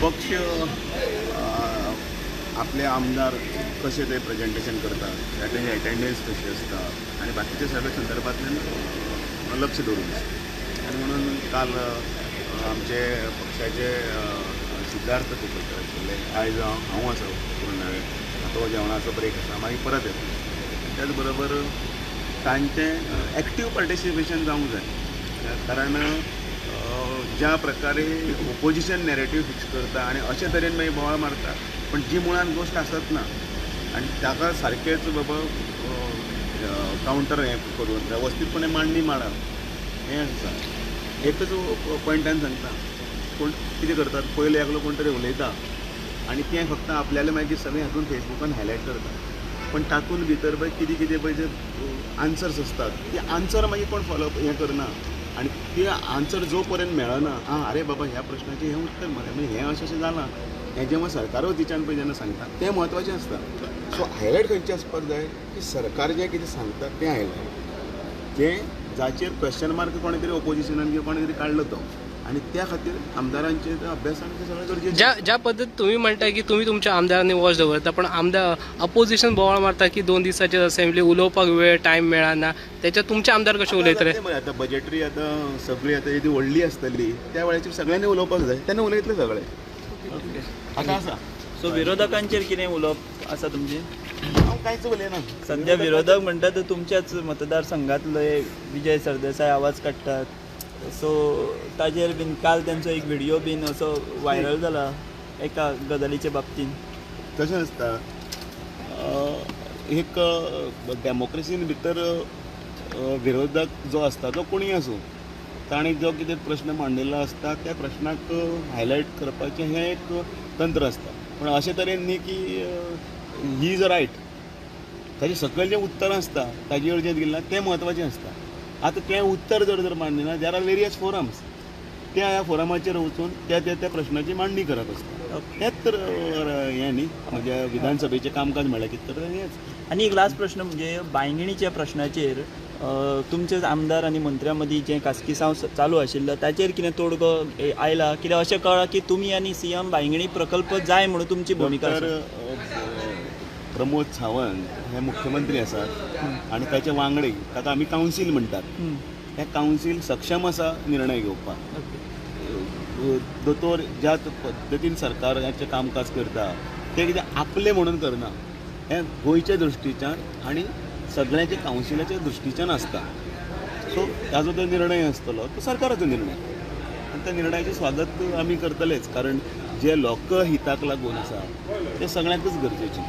पक्ष आपले आमदार कसे ते प्रेझेंटेशन करतात, त्याची अटेंडन्स कशी असता आणि बाकीच्या सगळ्या संदर्भातल्यान लक्ष दवरून दिसता. आणि म्हणून काल आमचे पक्षाचे सिद्धार्थ कुलकर्णी आशिल्ले, आयज हांव आसा पुरणावें, तो जेवणाचो ब्रेक आसा, मागीर परत येता. त्याच बरोबर तांचें एक्टीव पार्टिसिपेशन जावंक जाय, कारण ज्या प्रकारे ओपोजिशन नॅरेटिव्ह फिक्स करता आणि अशे तरेन मागीर बोवाळ मारता, पण जी मुळान गोश्ट आसत ना आनी ताका सारकेंच बाबा कावंटर हें करून वेवस्थीतपणे मांडणी मारप हें आसा. एकच पॉयंटान सांगता, कोण कितें करतात, पयलीं एकलो कोण तरी उलयता आनी तें फक्त आपल्याले मागीर सगळें हातून फेसबुकान हायलायट करता, पण तातूंत भितर पळय कितें कितें पळय जे आन्सर्स असतात ते आन्सर मागीर कोण फॉलोअप हें करना आनी ते आन्सर जो पर्यंत मेळना, अरे बाबा ह्या प्रश्नाचें हें उत्तर मरे, म्हणजे हें अशें जालां, हें जेव्हा सरकार वतीच्यान पळय जेन्ना सांगता तें म्हत्वाचें आसता. सो हायलायट खंयचें आसपाक जाय की सरकार जें कितें सांगता तें हायलायट, जें जाचेर क्वेश्चन मार्क कोणी तरी ओपोजिशनान किंवा कोणी तरी काडलो तो, आणि त्या खातीर आमदारांचे अभ्यासान ते सगळें गरजेचें. ज्या पद्धत तुम्ही म्हणताय की तुम्ही तुमच्या आमदारांनी वॉच दवरता, पण आमदार अपोजिशन बोवाळ मारता की 2 दिसाचेर असेंब्ली उलोवपाक वेळ टायम मेळना, त्याच्यात तुमचे आमदार कशे उलयतले? आतां बजेटरी आतां सगळी आतां येदी व्हडली आसतली, त्या वेळाचेर सगळ्यांनी उलोवपाक जाय, तेन्ना उलयतले सगळे. आतां आसा. सो विरोधकांचेर कितें उलोवप आसा तुमचें? हांव कांयच उलयना. सध्या विरोधक म्हणटा ते तुमच्याच मतदारसंघातले विजय सरदेसाय आवाज काडटात, सो ताजेर बीन काल तेंचो एक व्हिडिओ बीन असो व्हायरल जाला एका गजालीच्या बाबतीन. तशें आसता, एक डेमोक्रेसीन भितर विरोधक जो आसता तो कोणीय आसूं, ताणें जो कितें प्रश्न मांडिल्लो आसता त्या प्रश्नाक हायलायट करपाचें हें एक तंत्र आसता. पण अशे तरेन न्ही की ही इज रायट, ताजें सकयल जें उत्तर आसता ताजे अर्जेंत गेलें तें म्हत्वाचें आसता. आतां तें उत्तर जर मांडिना, देर आर वेरियस फोरम्स, त्या फोरमाचेर वचून त्या प्रश्नाची मांडणी करप आसता. तेंच तर हें न्ही, म्हणजे विधानसभेचें कामकाज म्हळ्यार कितें तर हेंच. आनी एक लास्ट प्रश्न म्हणजे बांयगणीच्या प्रश्नाचेर तुमचे आमदार आनी मंत्र्यां मदीं जें कास्किसांव चालू आशिल्लो ताचेर कितें तोडगो आयला? कित्याक अशें कळ्ळां की तुमी आनी सीएम बांयगणी प्रकल्प जाय म्हणून तुमची भुमिका आसा. प्रमोद सावंत हे मुख्यमंत्री आसात आणि ताचे वांगडी, ताका आमी कावन्सील म्हणटात, हें कावन्सील सक्षम आसा निर्णय घेवपाक. दोतोर ज्या पद्दतीन सरकाराचें कामकाज करता तें कितें आपलें म्हणून करना, हें गोंयच्या दृश्टीच्यान आनी सगळ्यांच्या कावन्सिलाच्या दृश्टीच्यान आसता. सो ताजो जो निर्णय आसतलो तो सरकाराचो निर्णय, आनी त्या निर्णयाचें स्वागत आमी करतलेच, कारण जे लोकहिताक लागून आसा तें सगळ्यांकच गरजेचें.